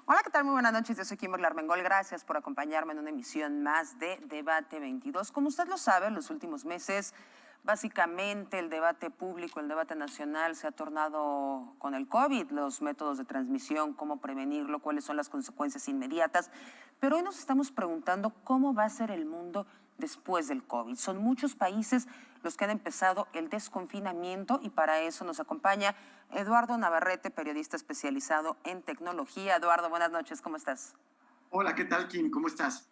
Hola, ¿qué tal? Muy buenas noches. Yo soy Kimberly Armengol. Gracias por acompañarme en una emisión más de Debate 22. Como usted lo sabe, en los últimos meses, básicamente el debate público, el debate nacional se ha tornado con el COVID, los métodos de transmisión, cómo prevenirlo, cuáles son las consecuencias inmediatas. Pero hoy nos estamos preguntando cómo va a ser el mundo después del COVID. Son muchos países los que han empezado el desconfinamiento y para eso nos acompaña Eduardo Navarrete, periodista especializado en tecnología. Eduardo, buenas noches, ¿cómo estás? Hola, ¿qué tal, Kim? ¿Cómo estás?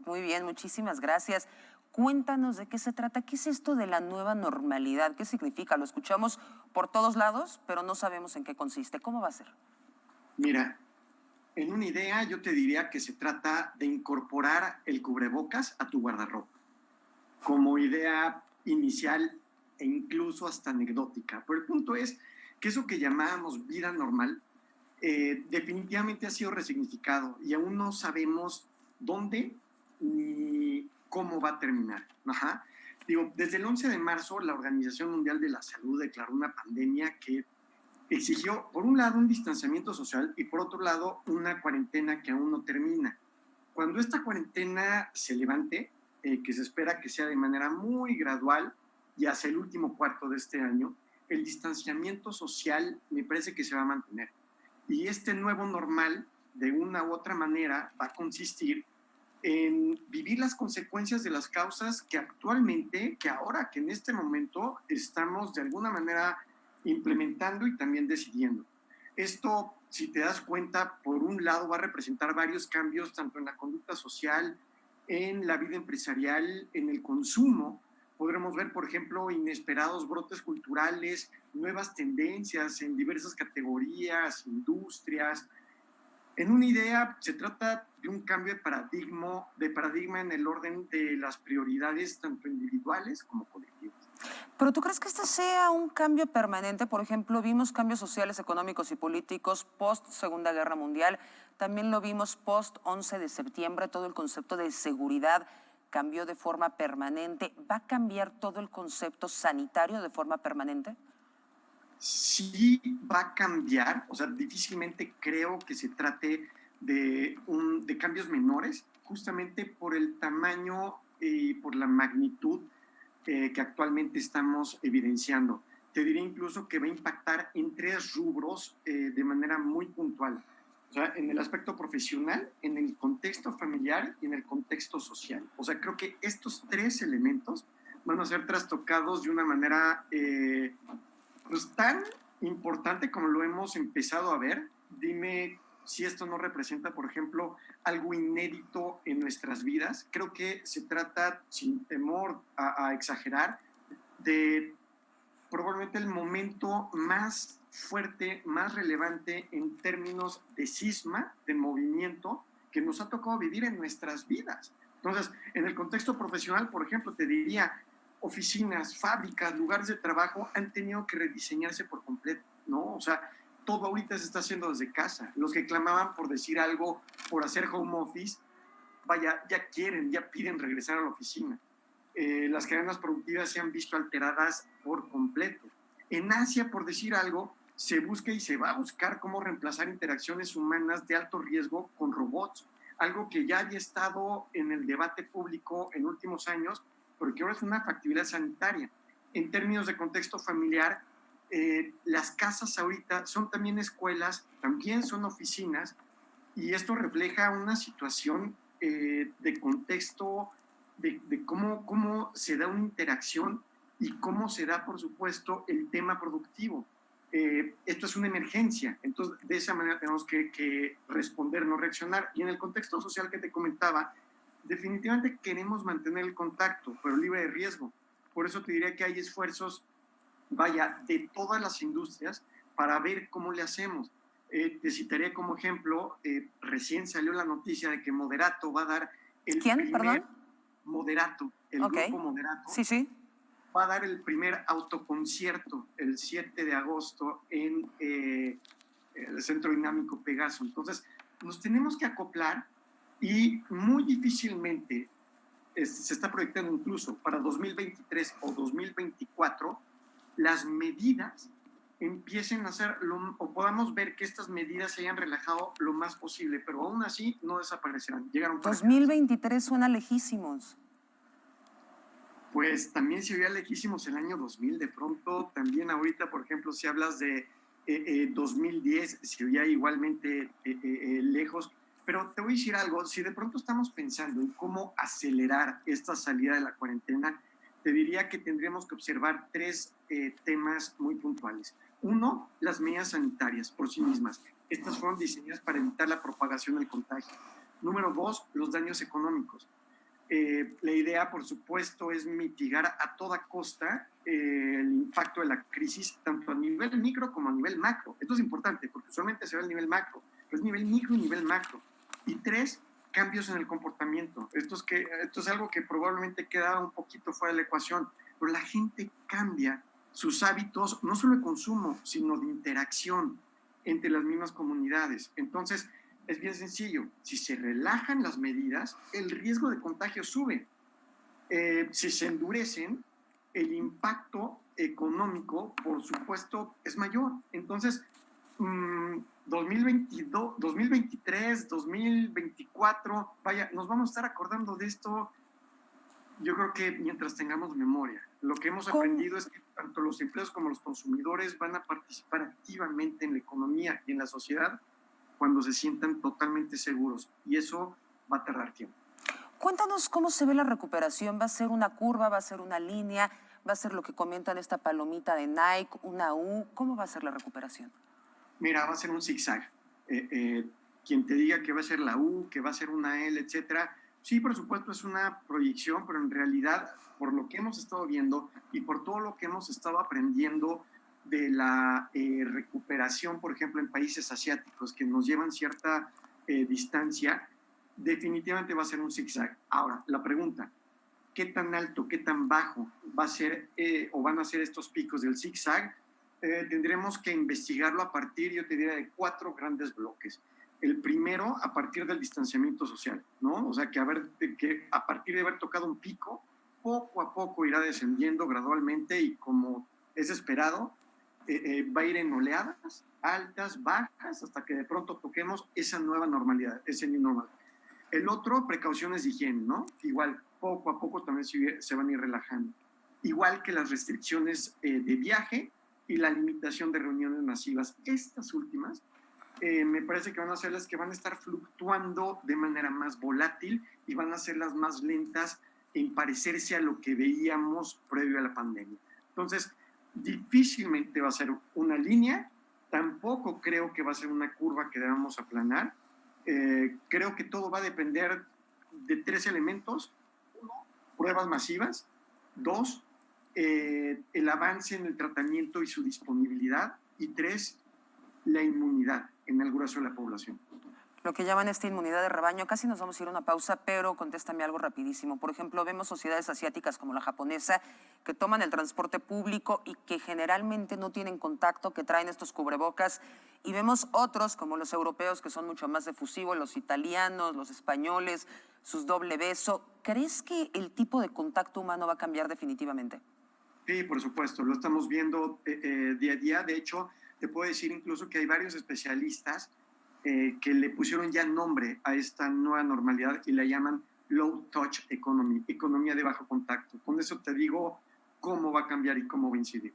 Muy bien, muchísimas gracias. Cuéntanos de qué se trata, qué es esto de la nueva normalidad, qué significa. Lo escuchamos por todos lados, pero no sabemos en qué consiste. ¿Cómo va a ser? Mira, en una idea yo te diría que se trata de incorporar el cubrebocas a tu guardarropa, como idea inicial e incluso hasta anecdótica. Pero el punto es que eso que llamábamos vida normal definitivamente ha sido resignificado y aún no sabemos dónde ni cómo va a terminar. Ajá. Digo, desde el 11 de marzo la Organización Mundial de la Salud declaró una pandemia que exigió, por un lado, un distanciamiento social y por otro lado, una cuarentena que aún no termina. Cuando esta cuarentena se levante, que se espera que sea de manera muy gradual y hacia el último cuarto de este año, el distanciamiento social me parece que se va a mantener. Y este nuevo normal, de una u otra manera, va a consistir en vivir las consecuencias de las causas que actualmente, que ahora, que en este momento estamos de alguna manera implementando y también decidiendo. Esto, si te das cuenta, por un lado va a representar varios cambios tanto en la conducta social, en la vida empresarial, en el consumo. Podremos ver, por ejemplo, inesperados brotes culturales, nuevas tendencias en diversas categorías, industrias. En una idea, se trata de un cambio de paradigma en el orden de las prioridades, tanto individuales como colectivas. Pero ¿tú crees que este sea un cambio permanente? Por ejemplo, vimos cambios sociales, económicos y políticos post Segunda Guerra Mundial. También lo vimos post 11 de septiembre. Todo el concepto de seguridad cambió de forma permanente. ¿Va a cambiar todo el concepto sanitario de forma permanente? Sí va a cambiar, o sea, difícilmente creo que se trate de cambios menores, justamente por el tamaño y por la magnitud que actualmente estamos evidenciando. Te diría incluso que va a impactar en tres rubros de manera muy puntual. O sea, en el aspecto profesional, en el contexto familiar y en el contexto social. O sea, creo que estos tres elementos van a ser trastocados de una manera pues tan importante como lo hemos empezado a ver. Dime si esto no representa, por ejemplo, algo inédito en nuestras vidas. Creo que se trata, sin temor a exagerar, de probablemente el momento más fuerte, más relevante en términos de cisma, de movimiento, que nos ha tocado vivir en nuestras vidas. Entonces, en el contexto profesional, por ejemplo, te diría, oficinas, fábricas, lugares de trabajo han tenido que rediseñarse por completo, ¿no? O sea, todo ahorita se está haciendo desde casa. Los que clamaban por decir algo, por hacer home office, vaya, ya quieren, ya piden regresar a la oficina. Las cadenas productivas se han visto alteradas por completo. En Asia, por decir algo, se busca y se va a buscar cómo reemplazar interacciones humanas de alto riesgo con robots, algo que ya había estado en el debate público en últimos años, porque ahora es una factibilidad sanitaria. En términos de contexto familiar, las casas ahorita son también escuelas, también son oficinas, y esto refleja una situación de contexto de cómo se da una interacción y cómo se da, por supuesto, el tema productivo. Esto es una emergencia, entonces de esa manera tenemos que responder, no reaccionar. Y en el contexto social que te comentaba, definitivamente queremos mantener el contacto, pero libre de riesgo. Por eso te diría que hay esfuerzos, vaya, de todas las industrias para ver cómo le hacemos. Te citaré como ejemplo, recién salió la noticia de que Moderato va a dar el ¿Quién, primer, perdón? Moderato, el Ok. grupo Moderato, Sí, sí. va a dar el primer autoconcierto el 7 de agosto en el Centro Dinámico Pegaso. Entonces, nos tenemos que acoplar y muy difícilmente se está proyectando incluso para 2023 o 2024 las medidas empiecen a hacer, o podamos ver que estas medidas se hayan relajado lo más posible, pero aún así no desaparecerán. Llegaron para 2023 suena lejísimos. Pues también se veía lejísimos el año 2000, de pronto también ahorita, por ejemplo, si hablas de 2010, se veía igualmente lejos, pero te voy a decir algo, si de pronto estamos pensando en cómo acelerar esta salida de la cuarentena, te diría que tendríamos que observar tres temas muy puntuales. Uno, las medidas sanitarias por sí mismas. Estas fueron diseñadas para evitar la propagación del contagio. Número dos, los daños económicos. La idea, por supuesto, es mitigar a toda costa el impacto de la crisis, tanto a nivel micro como a nivel macro. Esto es importante, porque usualmente se ve el nivel macro, pero es nivel micro y nivel macro. Y tres, cambios en el comportamiento. Esto es algo que probablemente queda un poquito fuera de la ecuación, pero la gente cambia sus hábitos, no solo de consumo, sino de interacción entre las mismas comunidades. Entonces, es bien sencillo. Si se relajan las medidas, el riesgo de contagio sube. Si se endurecen, el impacto económico, por supuesto, es mayor. Entonces, 2022, 2023, 2024, vaya, nos vamos a estar acordando de esto, yo creo que mientras tengamos memoria. Lo que hemos aprendido es que tanto los empleados como los consumidores van a participar activamente en la economía y en la sociedad cuando se sientan totalmente seguros, y eso va a tardar tiempo. Cuéntanos cómo se ve la recuperación. ¿Va a ser una curva, va a ser una línea, va a ser lo que comentan esta palomita de Nike, una U? ¿Cómo va a ser la recuperación? Mira, va a ser un zigzag. Quien te diga que va a ser la U, que va a ser una L, etcétera, sí, por supuesto es una proyección, pero en realidad, por lo que hemos estado viendo y por todo lo que hemos estado aprendiendo de la recuperación, por ejemplo, en países asiáticos que nos llevan cierta distancia, definitivamente va a ser un zigzag. Ahora, la pregunta, ¿qué tan alto, qué tan bajo va a ser o van a ser estos picos del zigzag? Tendremos que investigarlo a partir, yo te diría, de 4 grandes bloques. El primero, a partir del distanciamiento social, ¿no? O sea, que a partir de haber tocado un pico, poco a poco irá descendiendo gradualmente y como es esperado, va a ir en oleadas, altas, bajas, hasta que de pronto toquemos esa nueva normalidad, ese new normal. El otro, precauciones de higiene, ¿no? Igual, poco a poco también se van a ir relajando. Igual que las restricciones de viaje y la limitación de reuniones masivas. Estas últimas me parece que van a ser las que van a estar fluctuando de manera más volátil y van a ser las más lentas en parecerse a lo que veíamos previo a la pandemia. Entonces, difícilmente va a ser una línea, tampoco creo que va a ser una curva que debamos aplanar. Creo que todo va a depender de 3 elementos. 1, pruebas masivas. 2, el avance en el tratamiento y su disponibilidad. Y 3, la inmunidad en el grueso de la población. Lo que llaman esta inmunidad de rebaño. Casi nos vamos a ir a una pausa, pero contéstame algo rapidísimo. Por ejemplo, vemos sociedades asiáticas como la japonesa que toman el transporte público y que generalmente no tienen contacto, que traen estos cubrebocas. Y vemos otros como los europeos que son mucho más efusivos, los italianos, los españoles, sus doble beso. ¿Crees que el tipo de contacto humano va a cambiar definitivamente? Sí, por supuesto, lo estamos viendo día a día. De hecho, te puedo decir incluso que hay varios especialistas que le pusieron ya nombre a esta nueva normalidad y la llaman low touch economy, economía de bajo contacto. Con eso te digo cómo va a cambiar y cómo va a incidir.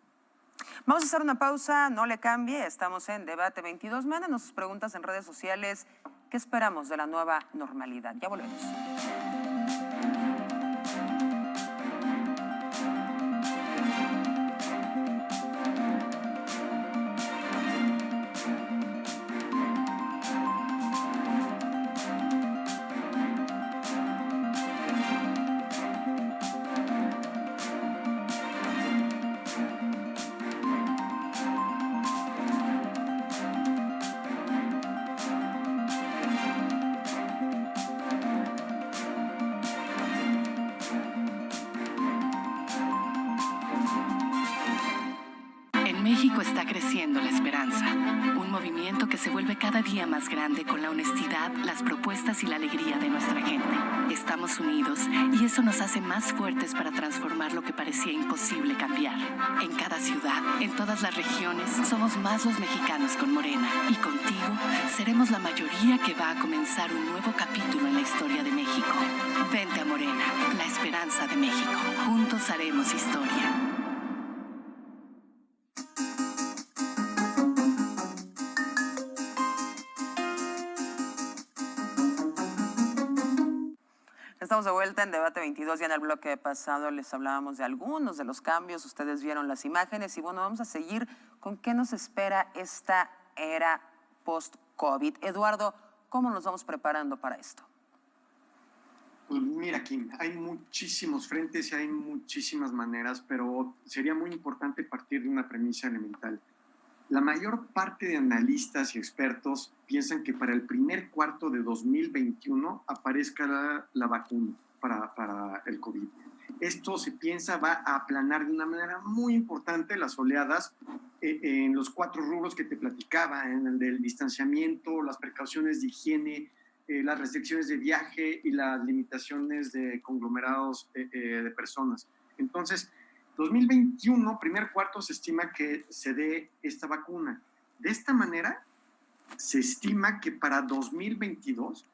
Vamos a hacer una pausa, no le cambie, estamos en Debate 22. Mándanos sus preguntas en redes sociales. ¿Qué esperamos de la nueva normalidad? Ya volvemos. evento que se vuelve cada día más grande con la honestidad, las propuestas y la alegría de nuestra gente. Estamos unidos y eso nos hace más fuertes para transformar lo que parecía imposible cambiar. En cada ciudad, en todas las regiones, somos más los mexicanos con Morena. Y contigo, seremos la mayoría que va a comenzar un nuevo capítulo en la historia de México. Vente a Morena, la esperanza de México. Juntos haremos historia. Estamos de vuelta en Debate 22. Ya en el bloque pasado les hablábamos de algunos de los cambios. Ustedes vieron las imágenes y bueno, vamos a seguir con qué nos espera esta era post-COVID. Eduardo, ¿cómo nos vamos preparando para esto? Pues mira, Kim, hay muchísimos frentes y hay muchísimas maneras, pero sería muy importante partir de una premisa elemental. La mayor parte de analistas y expertos piensan que para el primer cuarto de 2021 aparezca la vacuna para el COVID. Esto se piensa va a aplanar de una manera muy importante las oleadas en los 4 rubros que te platicaba, en el del distanciamiento, las precauciones de higiene, las restricciones de viaje y las limitaciones de conglomerados de personas. Entonces, 2021, primer cuarto, se estima que se dé esta vacuna. De esta manera, se estima que para 2022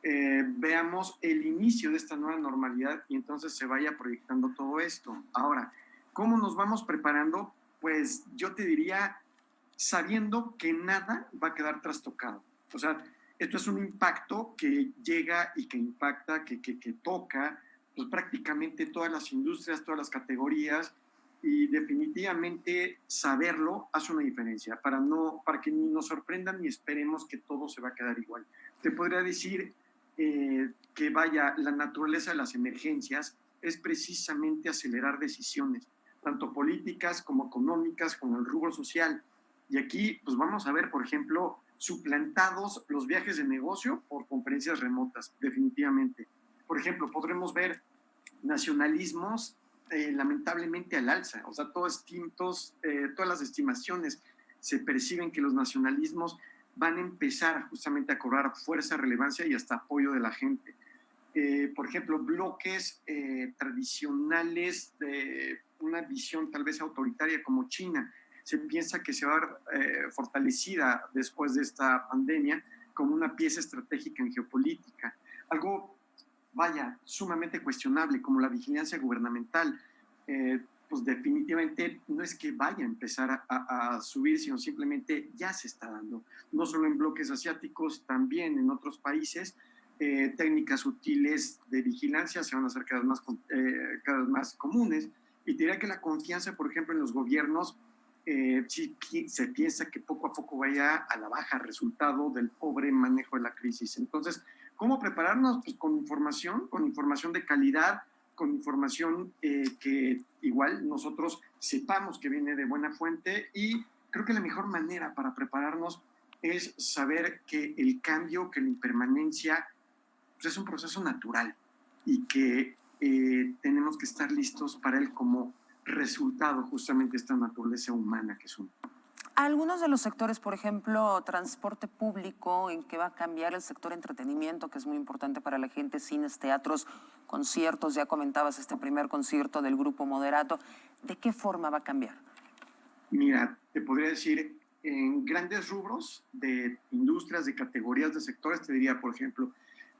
veamos el inicio de esta nueva normalidad y entonces se vaya proyectando todo esto. Ahora, ¿cómo nos vamos preparando? Pues yo te diría, sabiendo que nada va a quedar trastocado. O sea, esto es un impacto que llega y que impacta, que toca pues, prácticamente todas las industrias, todas las categorías, y definitivamente saberlo hace una diferencia, para que ni nos sorprendan ni esperemos que todo se va a quedar igual. Te podría decir que vaya, la naturaleza de las emergencias es precisamente acelerar decisiones, tanto políticas como económicas, como el rubro social. Y aquí pues vamos a ver, por ejemplo, suplantados los viajes de negocio por conferencias remotas, definitivamente. Por ejemplo, podremos ver nacionalismos lamentablemente al alza, o sea, todas las estimaciones se perciben que los nacionalismos van a empezar justamente a cobrar fuerza, relevancia y hasta apoyo de la gente. Por ejemplo, bloques tradicionales de una visión tal vez autoritaria como China, se piensa que se va a ver fortalecida después de esta pandemia como una pieza estratégica en geopolítica. Algo, vaya, sumamente cuestionable como la vigilancia gubernamental, pues definitivamente no es que vaya a empezar a subir, sino simplemente ya se está dando. No solo en bloques asiáticos, también en otros países, técnicas útiles de vigilancia se van a hacer cada vez más comunes. Y te diría que la confianza, por ejemplo, en los gobiernos, sí se piensa que poco a poco vaya a la baja resultado del pobre manejo de la crisis. Entonces, ¿cómo prepararnos? Pues con información de calidad, con información que igual nosotros sepamos que viene de buena fuente, y creo que la mejor manera para prepararnos es saber que el cambio, que la impermanencia, pues es un proceso natural y que tenemos que estar listos para él como resultado justamente de esta naturaleza humana que es un. Algunos de los sectores, por ejemplo, transporte público, en que va a cambiar el sector entretenimiento, que es muy importante para la gente, cines, teatros, conciertos, ya comentabas este primer concierto del Grupo Moderato, ¿de qué forma va a cambiar? Mira, te podría decir, en grandes rubros de industrias, de categorías, de sectores, te diría, por ejemplo,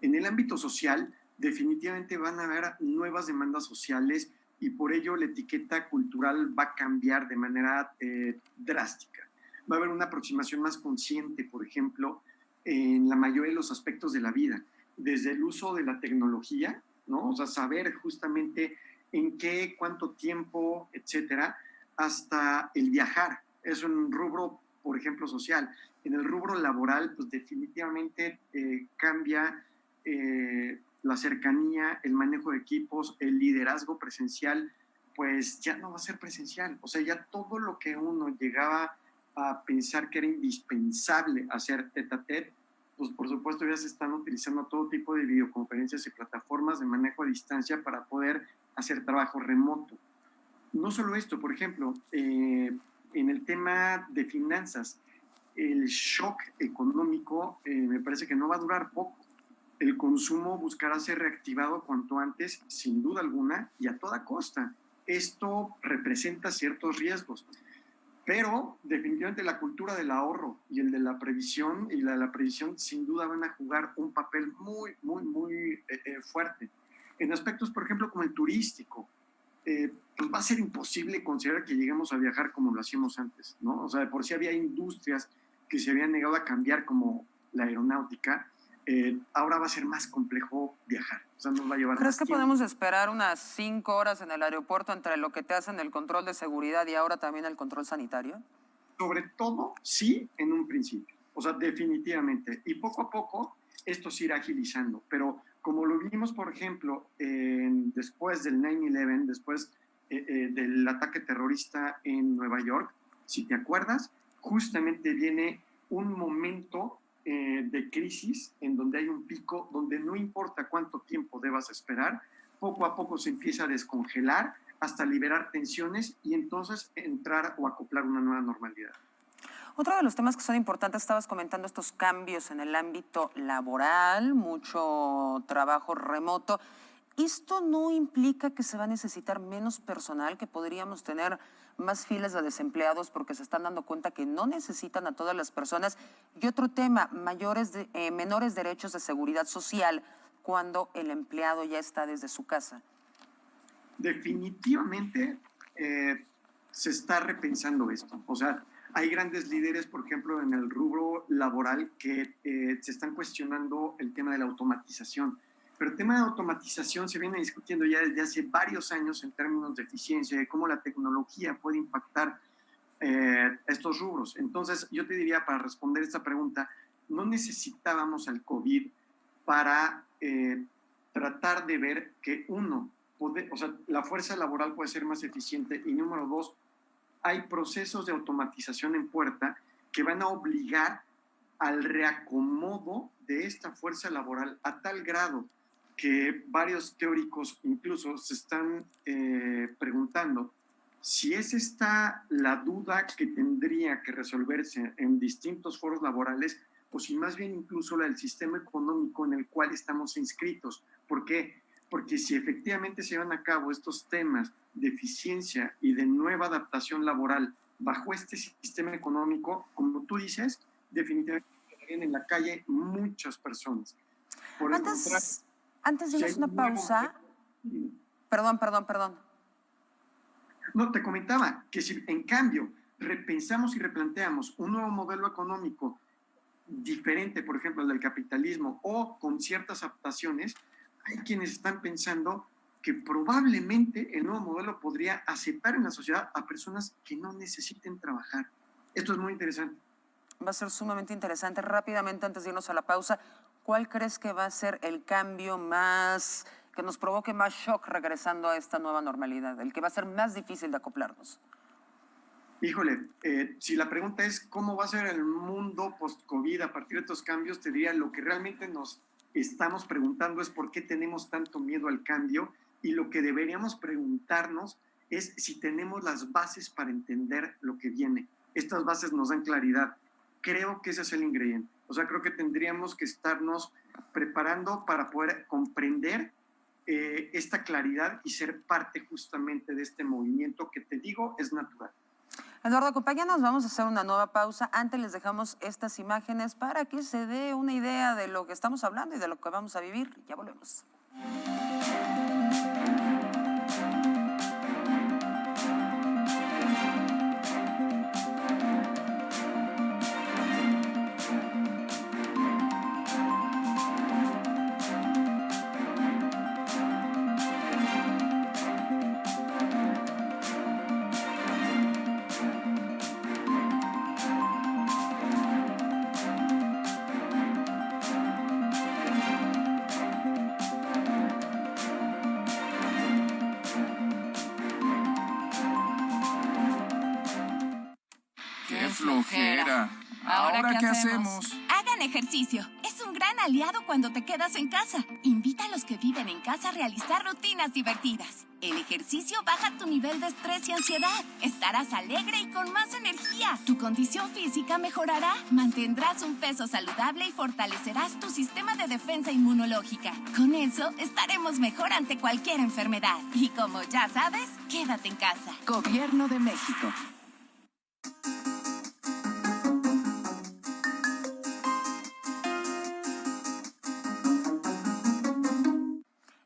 en el ámbito social, definitivamente van a haber nuevas demandas sociales y por ello la etiqueta cultural va a cambiar de manera drástica. Va a haber una aproximación más consciente, por ejemplo, en la mayoría de los aspectos de la vida, desde el uso de la tecnología, ¿no? O sea, saber justamente en qué, cuánto tiempo, etcétera, hasta el viajar. Es un rubro, por ejemplo, social. En el rubro laboral, pues definitivamente cambia la cercanía, el manejo de equipos, el liderazgo presencial, pues ya no va a ser presencial. O sea, ya todo lo que uno llegaba a pensar que era indispensable hacer tete a tete, pues por supuesto ya se están utilizando todo tipo de videoconferencias y plataformas de manejo a distancia para poder hacer trabajo remoto. No solo esto, por ejemplo, en el tema de finanzas, el shock económico me parece que no va a durar poco. El consumo buscará ser reactivado cuanto antes, sin duda alguna, y a toda costa. Esto representa ciertos riesgos, pero definitivamente la cultura del ahorro y el de la previsión y la previsión sin duda van a jugar un papel muy, muy, muy fuerte. En aspectos, por ejemplo, como el turístico, pues va a ser imposible considerar que lleguemos a viajar como lo hacíamos antes, ¿no? O sea, de por sí había industrias que se habían negado a cambiar, como la aeronáutica. Ahora va a ser más complejo viajar, o sea, nos va a llevar ¿Crees más que tiempo. podemos esperar unas 5 horas en el aeropuerto entre lo que te hacen el control de seguridad y ahora también el control sanitario? Sobre todo, sí, en un principio, o sea, definitivamente. Y poco a poco esto se irá agilizando, pero como lo vimos, por ejemplo, después del 9/11, después del ataque terrorista en Nueva York, si te acuerdas, justamente viene un momento de crisis en donde hay un pico, donde no importa cuánto tiempo debas esperar, poco a poco se empieza a descongelar hasta liberar tensiones y entonces entrar o acoplar una nueva normalidad. Otro de los temas que son importantes, estabas comentando estos cambios en el ámbito laboral, mucho trabajo remoto. ¿Esto no implica que se va a necesitar menos personal, que podríamos tener más filas de desempleados porque se están dando cuenta que no necesitan a todas las personas? Y otro tema, menores derechos de seguridad social cuando el empleado ya está desde su casa. Definitivamente se está repensando esto. O sea, hay grandes líderes, por ejemplo, en el rubro laboral que se están cuestionando el tema de la automatización. Pero el tema de automatización se viene discutiendo ya desde hace varios años en términos de eficiencia, de cómo la tecnología puede impactar estos rubros. Entonces, yo te diría, para responder esta pregunta, no necesitábamos al COVID para tratar de ver que uno, o sea, la fuerza laboral puede ser más eficiente y número dos, hay procesos de automatización en puerta que van a obligar al reacomodo de esta fuerza laboral a tal grado que varios teóricos incluso se están preguntando si es esta la duda que tendría que resolverse en distintos foros laborales o si más bien incluso la del sistema económico en el cual estamos inscritos. ¿Por qué? Porque si efectivamente se llevan a cabo estos temas de eficiencia y de nueva adaptación laboral bajo este sistema económico, como tú dices, definitivamente quedarían en la calle muchas personas. Por el contrario, Antes de si irnos hay una un nuevo pausa, modelo, perdón. no, te comentaba que si en cambio repensamos y replanteamos un nuevo modelo económico diferente, por ejemplo, al del capitalismo o con ciertas adaptaciones, hay quienes están pensando que probablemente el nuevo modelo podría aceptar en la sociedad a personas que no necesiten trabajar. Esto es muy interesante. Va a ser sumamente interesante. Rápidamente, antes de irnos a la pausa, ¿cuál crees que va a ser el cambio más, que nos provoque más shock regresando a esta nueva normalidad? El que va a ser más difícil de acoplarnos. Híjole, si la pregunta es cómo va a ser el mundo post-COVID a partir de estos cambios, te diría lo que realmente nos estamos preguntando es por qué tenemos tanto miedo al cambio y lo que deberíamos preguntarnos es si tenemos las bases para entender lo que viene. Estas bases nos dan claridad. Creo que ese es el ingrediente. O sea, creo que tendríamos que estarnos preparando para poder comprender esta claridad y ser parte justamente de este movimiento que te digo es natural. Eduardo, acompáñanos, vamos a hacer una nueva pausa. Antes les dejamos estas imágenes para que se dé una idea de lo que estamos hablando y de lo que vamos a vivir. Ya volvemos. ¡Qué flojera! ¿Ahora qué hacemos? Hagan ejercicio. Es un gran aliado cuando te quedas en casa. Invita a los que viven en casa a realizar rutinas divertidas. El ejercicio baja tu nivel de estrés y ansiedad. Estarás alegre y con más energía. Tu condición física mejorará. Mantendrás un peso saludable y fortalecerás tu sistema de defensa inmunológica. Con eso, estaremos mejor ante cualquier enfermedad. Y como ya sabes, quédate en casa. Gobierno de México.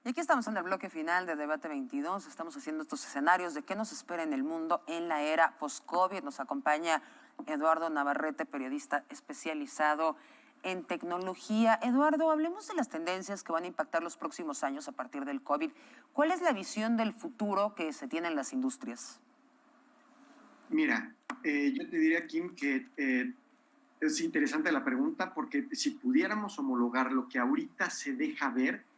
Y aquí estamos en el bloque final de Debate 22. Estamos haciendo estos escenarios de qué nos espera en el mundo en la era post-COVID. Nos acompaña Eduardo Navarrete, periodista especializado en tecnología. Eduardo, hablemos de las tendencias que van a impactar los próximos años a partir del COVID. ¿Cuál es la visión del futuro que se tiene en las industrias? Mira, yo te diría, Kim, que es interesante la pregunta porque si pudiéramos homologar lo que ahorita se deja ver,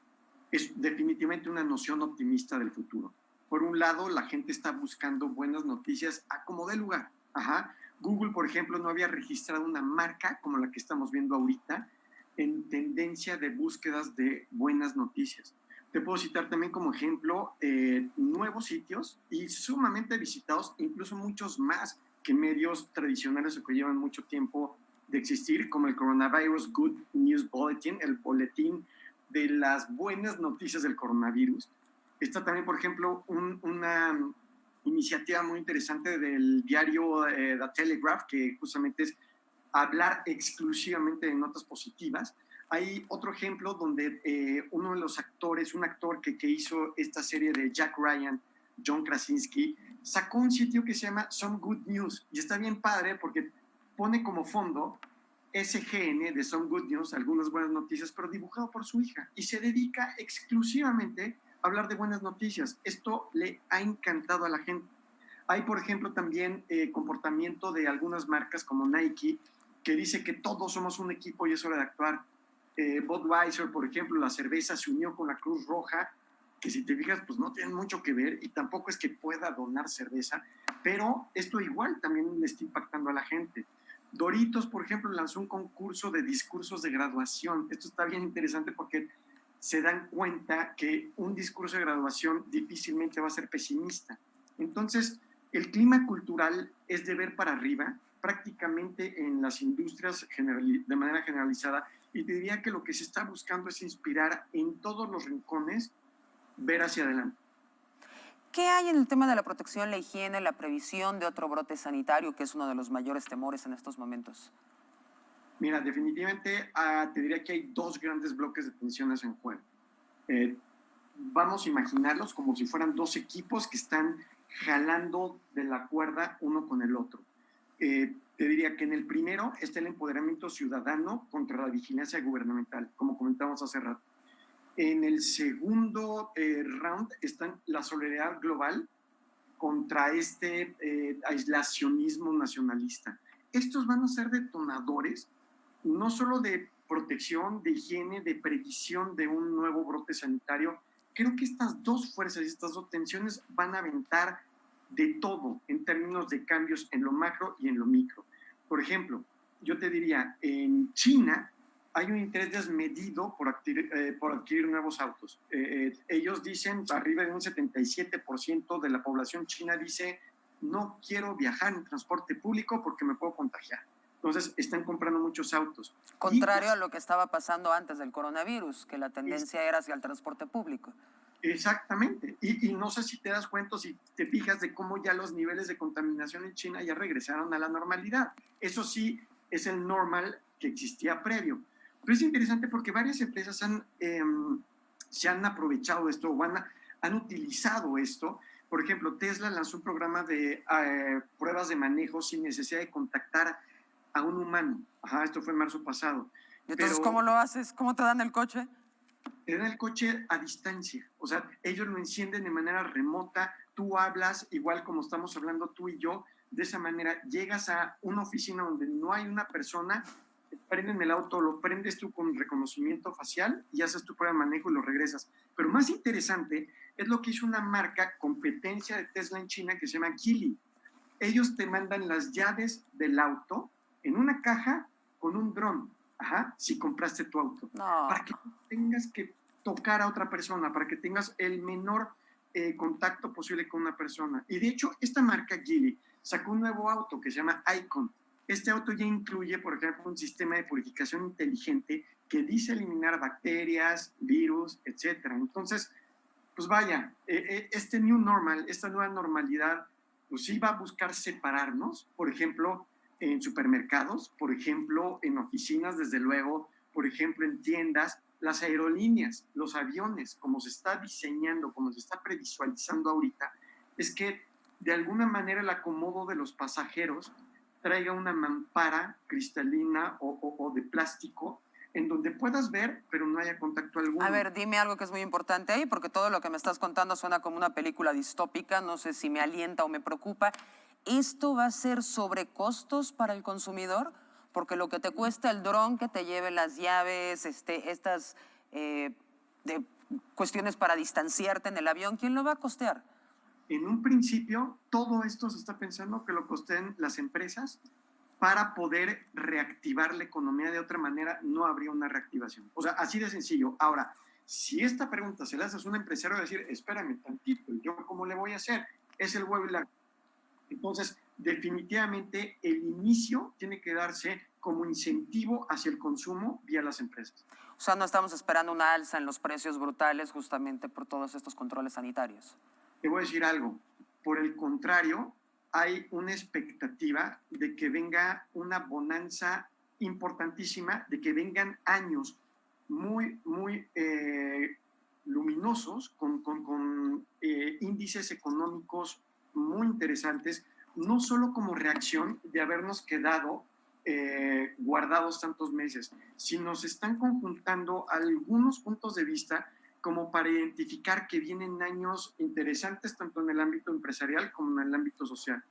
es definitivamente una noción optimista del futuro. Por un lado, la gente está buscando buenas noticias a como dé lugar. Ajá. Google, por ejemplo, no había registrado una marca como la que estamos viendo ahorita en tendencia de búsquedas de buenas noticias. Te puedo citar también como ejemplo nuevos sitios y sumamente visitados, incluso muchos más que medios tradicionales o que llevan mucho tiempo de existir, como el Coronavirus Good News Bulletin, el boletín de las buenas noticias del coronavirus. Está también, por ejemplo, una iniciativa muy interesante del diario The Telegraph, que justamente es hablar exclusivamente de notas positivas. Hay otro ejemplo donde uno de los actores, un actor que hizo esta serie de Jack Ryan, John Krasinski, sacó un sitio que se llama Some Good News, y está bien padre porque pone como fondo SGN de Some Good News, algunas buenas noticias, pero dibujado por su hija, y se dedica exclusivamente a hablar de buenas noticias. Esto le ha encantado a la gente. Hay, por ejemplo, también comportamiento de algunas marcas como Nike, que dice que todos somos un equipo y es hora de actuar. Budweiser, por ejemplo, la cerveza se unió con la Cruz Roja, que si te fijas, pues no tienen mucho que ver y tampoco es que pueda donar cerveza, pero esto igual también le está impactando a la gente. Doritos, por ejemplo, lanzó un concurso de discursos de graduación. Esto está bien interesante porque se dan cuenta que un discurso de graduación difícilmente va a ser pesimista. Entonces, el clima cultural es de ver para arriba, prácticamente en las industrias de manera generalizada, y te diría que lo que se está buscando es inspirar en todos los rincones, ver hacia adelante. ¿Qué hay en el tema de la protección, la higiene, la previsión de otro brote sanitario, que es uno de los mayores temores en estos momentos? Mira, definitivamente te diría que hay dos grandes bloques de tensiones en juego. Vamos a imaginarlos como si fueran dos equipos que están jalando de la cuerda uno con el otro. Te diría que en el primero está el empoderamiento ciudadano contra la vigilancia gubernamental, como comentábamos hace rato. En el segundo round está la solidaridad global contra este aislacionismo nacionalista. Estos van a ser detonadores no solo de protección, de higiene, de previsión de un nuevo brote sanitario. Creo que estas dos fuerzas y estas dos tensiones van a aventar de todo en términos de cambios en lo macro y en lo micro. Por ejemplo, yo te diría, en China hay un interés desmedido por adquirir nuevos autos. Ellos dicen, arriba de un 77% de la población china dice, no quiero viajar en transporte público porque me puedo contagiar. Entonces, están comprando muchos autos. Contrario a lo que estaba pasando antes del coronavirus, que la tendencia era hacia el transporte público. Exactamente. Y no sé si te das cuenta, si te fijas de cómo ya los niveles de contaminación en China ya regresaron a la normalidad. Eso sí es el normal que existía previo. Pero es interesante porque varias empresas se han aprovechado de esto o han utilizado esto. Por ejemplo, Tesla lanzó un programa de pruebas de manejo sin necesidad de contactar a un humano. Ajá, esto fue en marzo pasado. Entonces, ¿cómo lo haces? ¿Cómo te dan el coche? Te dan el coche a distancia. O sea, ellos lo encienden de manera remota. Tú hablas, igual como estamos hablando tú y yo. De esa manera, llegas a una oficina donde no hay una persona, prenden el auto, lo prendes tú con reconocimiento facial y haces tu prueba de manejo y lo regresas. Pero más interesante es lo que hizo una marca competencia de Tesla en China que se llama Geely. Ellos te mandan las llaves del auto en una caja con un dron. si compraste tu auto. No. Para que no tengas que tocar a otra persona, para que tengas el menor contacto posible con una persona. Y de hecho, esta marca Geely sacó un nuevo auto que se llama Icon. Este auto ya incluye, por ejemplo, un sistema de purificación inteligente que dice eliminar bacterias, virus, etcétera. Entonces, pues vaya, este new normal, esta nueva normalidad, pues sí va a buscar separarnos, por ejemplo, en supermercados, por ejemplo, en oficinas, desde luego, por ejemplo, en tiendas, las aerolíneas, los aviones, como se está diseñando, como se está previsualizando ahorita, es que de alguna manera el acomodo de los pasajeros traiga una mampara cristalina o de plástico en donde puedas ver, pero no haya contacto alguno. A ver, dime algo que es muy importante ahí, porque todo lo que me estás contando suena como una película distópica, no sé si me alienta o me preocupa. ¿Esto va a ser sobrecostos para el consumidor? Porque lo que te cuesta el dron que te lleve las llaves, estas de cuestiones para distanciarte en el avión, ¿quién lo va a costear? En un principio, todo esto se está pensando que lo costeen las empresas para poder reactivar la economía. De otra manera, no habría una reactivación. O sea, así de sencillo. Ahora, si esta pregunta se la haces a un empresario, decir, espérame tantito, ¿yo cómo le voy a hacer? Es el huevo y la... Entonces, definitivamente, el inicio tiene que darse como incentivo hacia el consumo vía las empresas. O sea, no estamos esperando una alza en los precios brutales justamente por todos estos controles sanitarios. Te voy a decir algo. Por el contrario, hay una expectativa de que venga una bonanza importantísima, de que vengan años muy luminosos, con índices económicos muy interesantes, no solo como reacción de habernos quedado guardados tantos meses, sino se están conjuntando algunos puntos de vista como para identificar que vienen años interesantes tanto en el ámbito empresarial como en el ámbito social.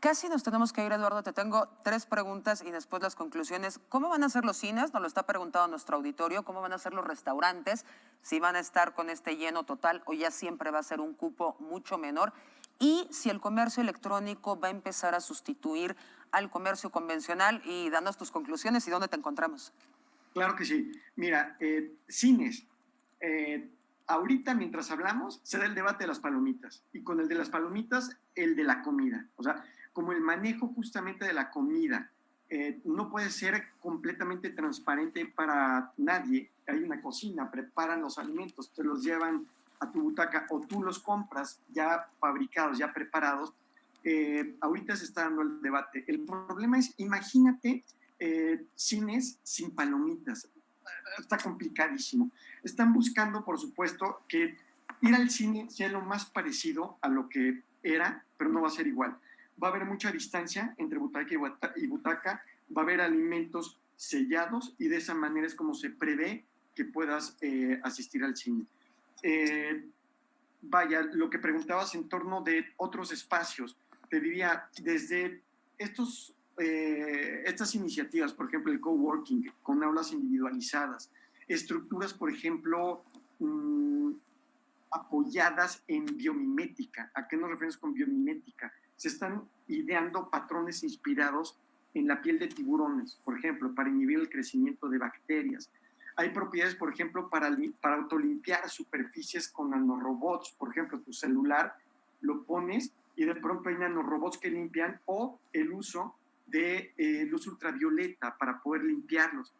Casi nos tenemos que ir, Eduardo. Te tengo 3 preguntas y después las conclusiones. ¿Cómo van a ser los cines? Nos lo está preguntando nuestro auditorio. ¿Cómo van a ser los restaurantes? Si van a estar con este lleno total o ya siempre va a ser un cupo mucho menor. Y si el comercio electrónico va a empezar a sustituir al comercio convencional. Y danos tus conclusiones y dónde te encontramos. Claro que sí. Mira, cines. Ahorita, mientras hablamos, se da el debate de las palomitas. Y con el de las palomitas, el de la comida. O sea, como el manejo justamente de la comida no puede ser completamente transparente para nadie. Hay una cocina, preparan los alimentos, te los llevan a tu butaca o tú los compras ya fabricados, ya preparados. Ahorita se está dando el debate. El problema es, imagínate cines sin palomitas. Está complicadísimo. Están buscando, por supuesto, que ir al cine sea lo más parecido a lo que era, pero no va a ser igual. Va a haber mucha distancia entre butaca y butaca, va a haber alimentos sellados y de esa manera es como se prevé que puedas asistir al cine. Vaya, lo que preguntabas en torno de otros espacios, te diría, desde estas iniciativas, por ejemplo, el coworking, con aulas individualizadas, estructuras, por ejemplo, apoyadas en biomimética. ¿A qué nos referimos con biomimética? Se están ideando patrones inspirados en la piel de tiburones, por ejemplo, para inhibir el crecimiento de bacterias. Hay propiedades, por ejemplo, para autolimpiar superficies con nanorobots. Por ejemplo, tu celular lo pones y de pronto hay nanorobots que limpian, o el uso de luz ultravioleta para poder limpiarlos.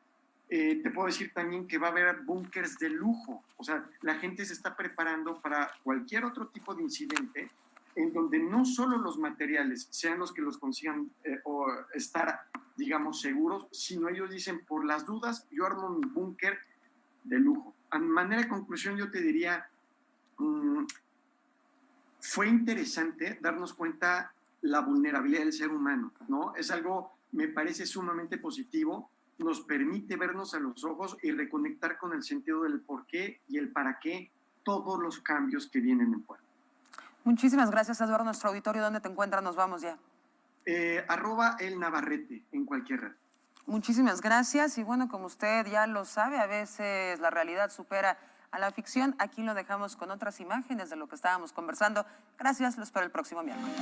Te puedo decir también que va a haber búnkers de lujo. O sea, la gente se está preparando para cualquier otro tipo de incidente en donde no solo los materiales sean los que los consigan o estar, digamos, seguros, sino ellos dicen, por las dudas, yo armo mi búnker de lujo. A manera de conclusión, yo te diría, fue interesante darnos cuenta la vulnerabilidad del ser humano, ¿no? Es algo, me parece sumamente positivo, nos permite vernos a los ojos y reconectar con el sentido del por qué y el para qué todos los cambios que vienen en puerta. Muchísimas gracias, Eduardo. Nuestro auditorio, ¿dónde te encuentras? Nos vamos ya. @elnavarrete en cualquier red. Muchísimas gracias. Y bueno, como usted ya lo sabe, a veces la realidad supera a la ficción. Aquí lo dejamos con otras imágenes de lo que estábamos conversando. Gracias, lo espero el próximo miércoles.